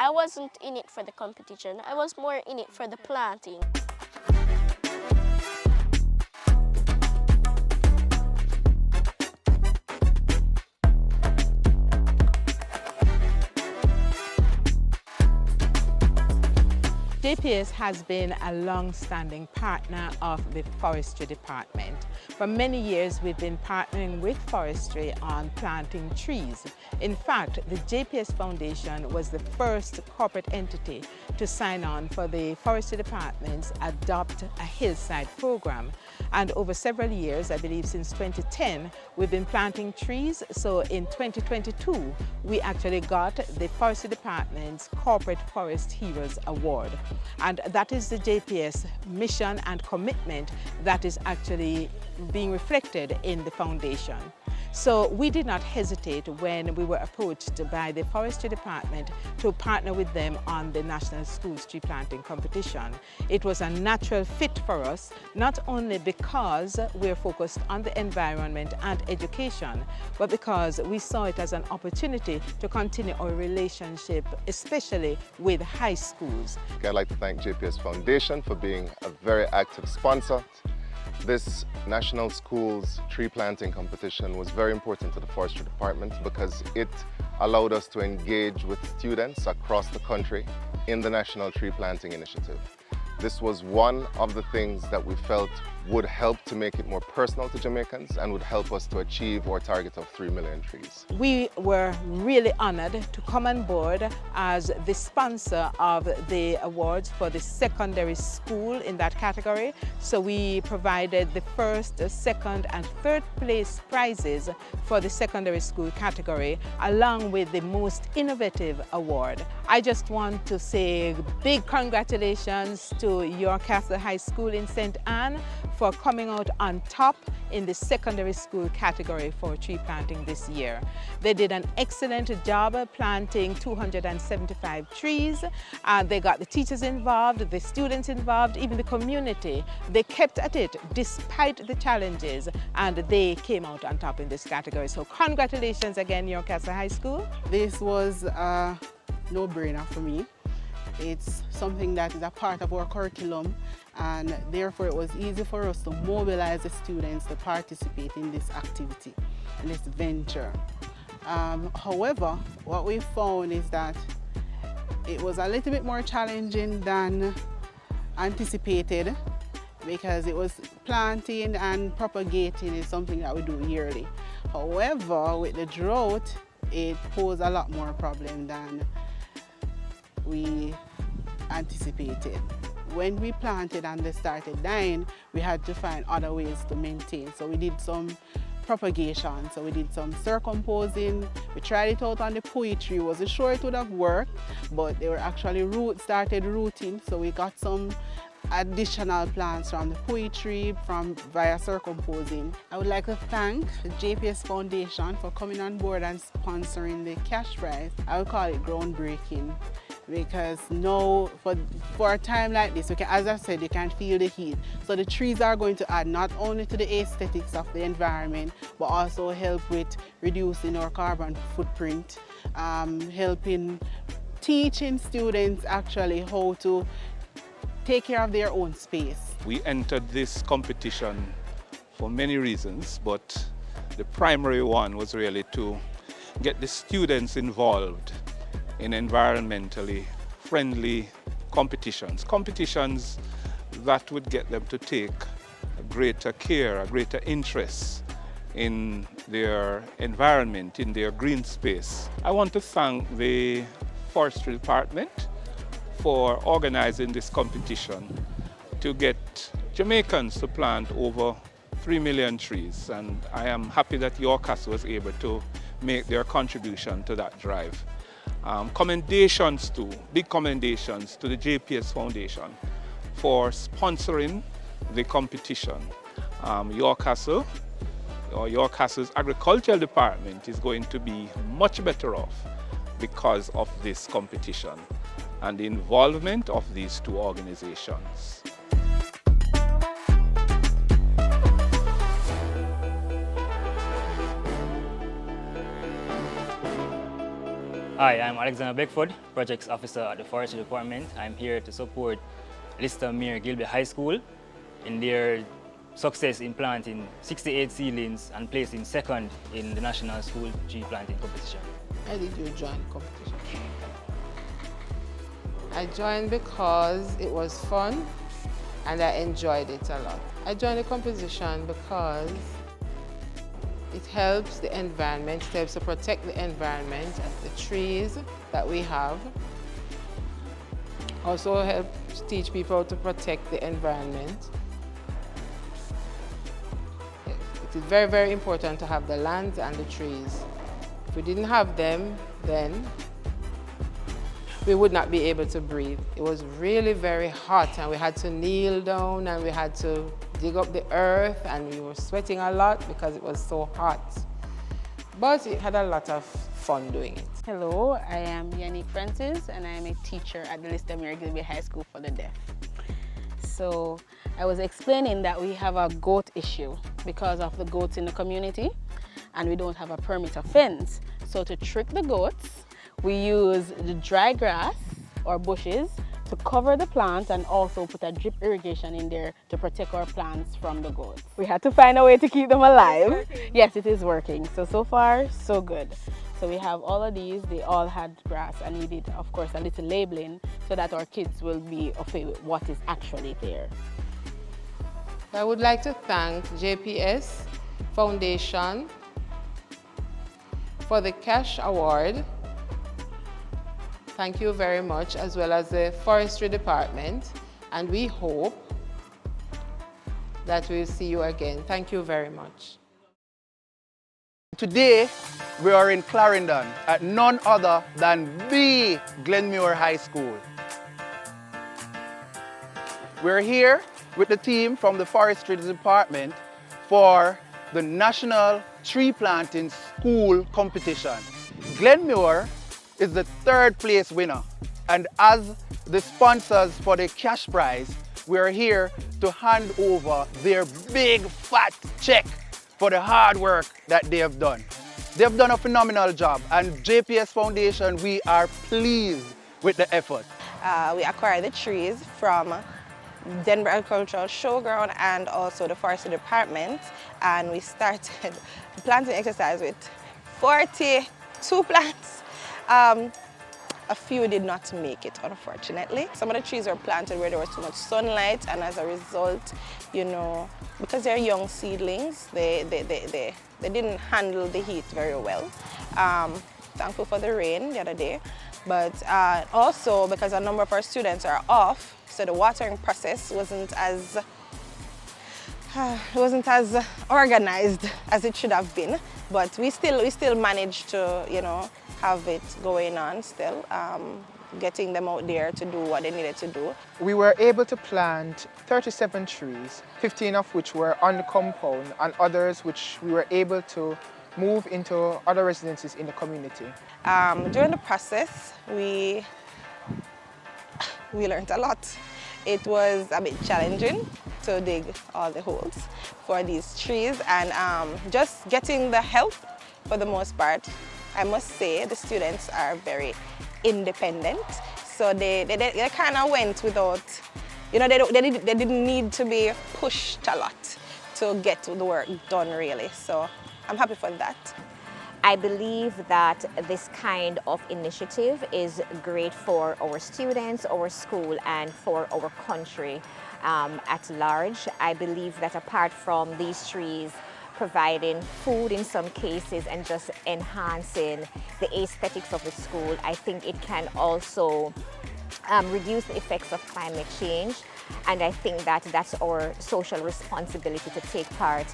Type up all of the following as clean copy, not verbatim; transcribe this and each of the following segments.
I wasn't in it for the competition. I was more in it for the planting. JPS has been a long-standing partner of the Forestry Department. For many years, we've been partnering with Forestry on planting trees. In fact, the JPS Foundation was the first corporate entity to sign on for the Forestry Department's Adopt a Hillside program. And over several years, I believe since 2010, we've been planting trees. So in 2022, we actually got the Forestry Department's Corporate Forest Heroes Award. And that is the JPS mission and commitment that is actually being reflected in the foundation. So we did not hesitate when we were approached by the Forestry Department to partner with them on the National Schools Tree Planting Competition. It was a natural fit for us, not only because we're focused on the environment and education, but because we saw it as an opportunity to continue our relationship, especially with high schools. I'd like to thank JPS Foundation for being a very active sponsor. This National Schools Tree Planting Competition was very important to the Forestry Department because it allowed us to engage with students across the country in the National Tree Planting Initiative. This was one of the things that we felt would help to make it more personal to Jamaicans and would help us to achieve our target of 3 million trees. We were really honored to come on board as the sponsor of the awards for the secondary school in that category. So we provided the first, second and third place prizes for the secondary school category, along with the most innovative award. I just want to say big congratulations to York Castle High School in St. Anne for coming out on top in the secondary school category for tree planting this year. They did an excellent job planting 275 trees. They got the teachers involved, the students involved, even the community. They kept at it despite the challenges, and they came out on top in this category. So congratulations again, York Castle High School. This was a no-brainer for me. It's something that is a part of our curriculum, and therefore it was easy for us to mobilize the students to participate in this activity, in this venture. However, what we found is that it was a little bit more challenging than anticipated, because it was planting and propagating is something that we do yearly. However, with the drought, it posed a lot more problem than we anticipated. When we planted and they started dying, we had to find other ways to maintain. So we did some propagation, so we did some circumposing. We tried it out on the pui tree. Wasn't sure it would have worked, but they were actually started rooting, so we got some additional plants from the pui tree via circumposing. I would like to thank the JPS Foundation for coming on board and sponsoring the cash prize. I would call it groundbreaking, because now for a time like this, as I said, you can feel the heat. So the trees are going to add not only to the aesthetics of the environment, but also help with reducing our carbon footprint, helping teaching students actually how to take care of their own space. We entered this competition for many reasons, but the primary one was really to get the students involved in environmentally friendly competitions. Competitions that would get them to take a greater care, a greater interest in their environment, in their green space. I want to thank the Forestry Department for organizing this competition to get Jamaicans to plant over 3 million trees, and I am happy that York Castle was able to make their contribution to that drive. Big commendations to the JPS Foundation for sponsoring the competition. York Castle, or York Castle's agricultural department, is going to be much better off because of this competition and the involvement of these two organizations. Hi, I'm Alexander Beckford, Projects Officer at the Forestry Department. I'm here to support Lister Mayor Gilby High School in their success in planting 68 seedlings and placing second in the National School Tree Planting Competition. Why did you join the competition? I joined because it was fun and I enjoyed it a lot. I joined the competition because it helps the environment, it helps to protect the environment and the trees that we have. Also helps teach people to protect the environment. It is very, very important to have the land and the trees. If we didn't have them, then we would not be able to breathe. It was really very hot and we had to kneel down and we had to dig up the earth and we were sweating a lot because it was so hot. But it had a lot of fun doing it. Hello, I am Yannick Francis and I am a teacher at the Lister Mayor Gilby High School for the Deaf. So I was explaining that we have a goat issue because of the goats in the community and we don't have a perimeter fence. So to trick the goats, we use the dry grass or bushes to cover the plants and also put a drip irrigation in there to protect our plants from the goats. We had to find a way to keep them alive. Yes, it is working. So far, so good. So we have all of these, they all had grass and we did, of course, a little labeling so that our kids will be okay with what is actually there. I would like to thank JPS Foundation for the cash award. Thank you very much, as well as the Forestry Department, and we hope that we'll see you again. Thank you very much. Today, we are in Clarendon at none other than the Glenmuir High School. We're here with the team from the Forestry Department for the National Tree Planting School Competition. Glenmuir is the third place winner, and as the sponsors for the cash prize, we are here to hand over their big fat check for the hard work that they have done. They've done a phenomenal job, and JPS Foundation, we are pleased with the effort. We acquired the trees from Denver Agricultural Showground and also the Forestry Department, and we started the planting exercise with 42 plants. A few did not make it, unfortunately. Some of the trees were planted where there was too much sunlight, and as a result, you know, because they're young seedlings, they didn't handle the heat very well. Thankful for the rain the other day, but also because a number of our students are off, so the watering process wasn't as organized as it should have been. But we still managed to, you know, have it going on still, getting them out there to do what they needed to do. We were able to plant 37 trees, 15 of which were on the compound and others which we were able to move into other residences in the community. During the process, we learned a lot. It was a bit challenging to dig all the holes for these trees, and just getting the help for the most part. I must say the students are very independent, so they kind of went without, you know, they didn't need to be pushed a lot to get the work done really. So I'm happy for that. I believe that this kind of initiative is great for our students, our school, and for our country at large. I believe that apart from these trees providing food in some cases and just enhancing the aesthetics of the school, I think it can also reduce the effects of climate change. And I think that that's our social responsibility to take part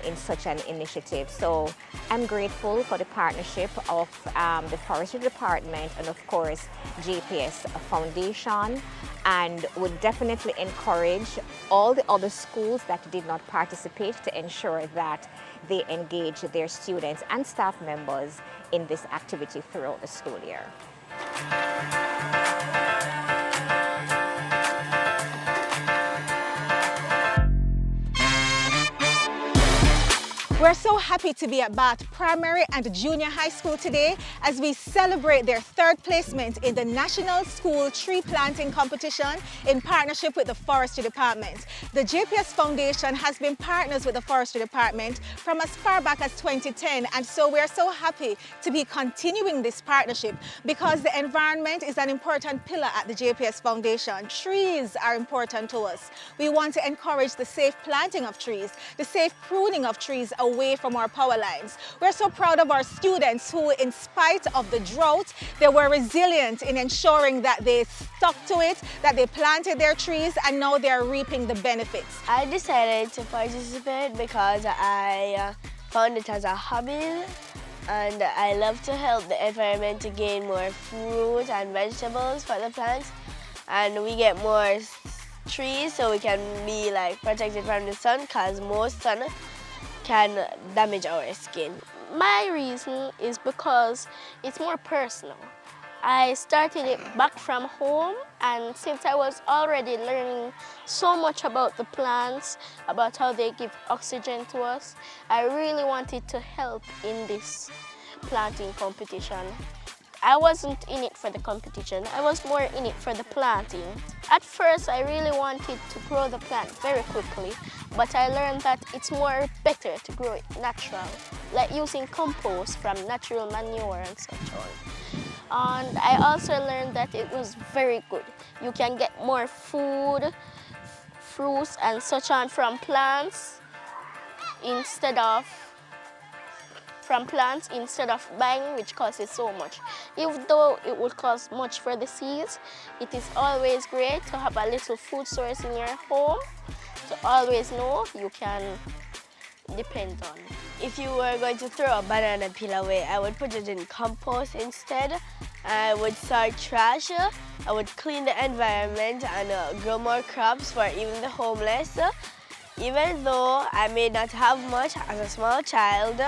in such an initiative. So I'm grateful for the partnership of the Forestry Department and of course JPS Foundation, and would definitely encourage all the other schools that did not participate to ensure that they engage their students and staff members in this activity throughout the school year. We're so happy to be at Bath Primary and Junior High School today as we celebrate their third placement in the National School Tree Planting Competition in partnership with the Forestry Department. The JPS Foundation has been partners with the Forestry Department from as far back as 2010, and so we're so happy to be continuing this partnership because the environment is an important pillar at the JPS Foundation. Trees are important to us. We want to encourage the safe planting of trees, the safe pruning of trees away from our power lines. We're so proud of our students who, in spite of the drought, they were resilient in ensuring that they stuck to it, that they planted their trees, and now they're reaping the benefits. I decided to participate because I found it as a hobby, and I love to help the environment to gain more fruit and vegetables for the plants, and we get more trees so we can be like protected from the sun, because most sun can damage our skin. My reason is because it's more personal. I started it back from home, and since I was already learning so much about the plants, about how they give oxygen to us, I really wanted to help in this planting competition. I wasn't in it for the competition, I was more in it for the planting. At first, I really wanted to grow the plant very quickly, but I learned that it's more better to grow it natural, like using compost from natural manure and such on. And I also learned that it was very good. You can get more food, fruits and such on from plants instead of buying, which costs so much. Even though it would cost much for the seeds, it is always great to have a little food source in your home to always know you can depend on. If you were going to throw a banana peel away, I would put it in compost instead. I would sort trash, I would clean the environment and grow more crops for even the homeless. Even though I may not have much as a small child,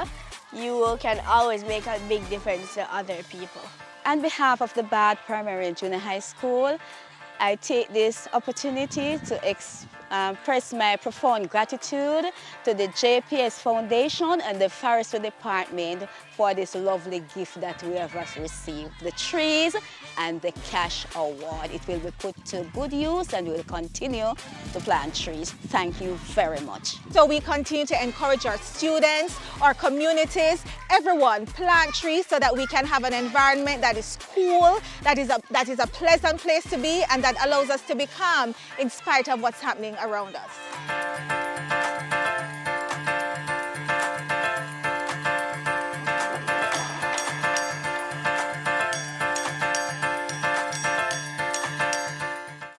you can always make a big difference to other people. On behalf of the Bath Primary and Junior High School, I take this opportunity to express my profound gratitude to the JPS Foundation and the Forestry Department for this lovely gift that we have received, the trees and the cash award. It will be put to good use and we will continue to plant trees. Thank you very much. So we continue to encourage our students, our communities, everyone plant trees so that we can have an environment that is cool, that is a pleasant place to be, and that allows us to be calm in spite of what's happening around us.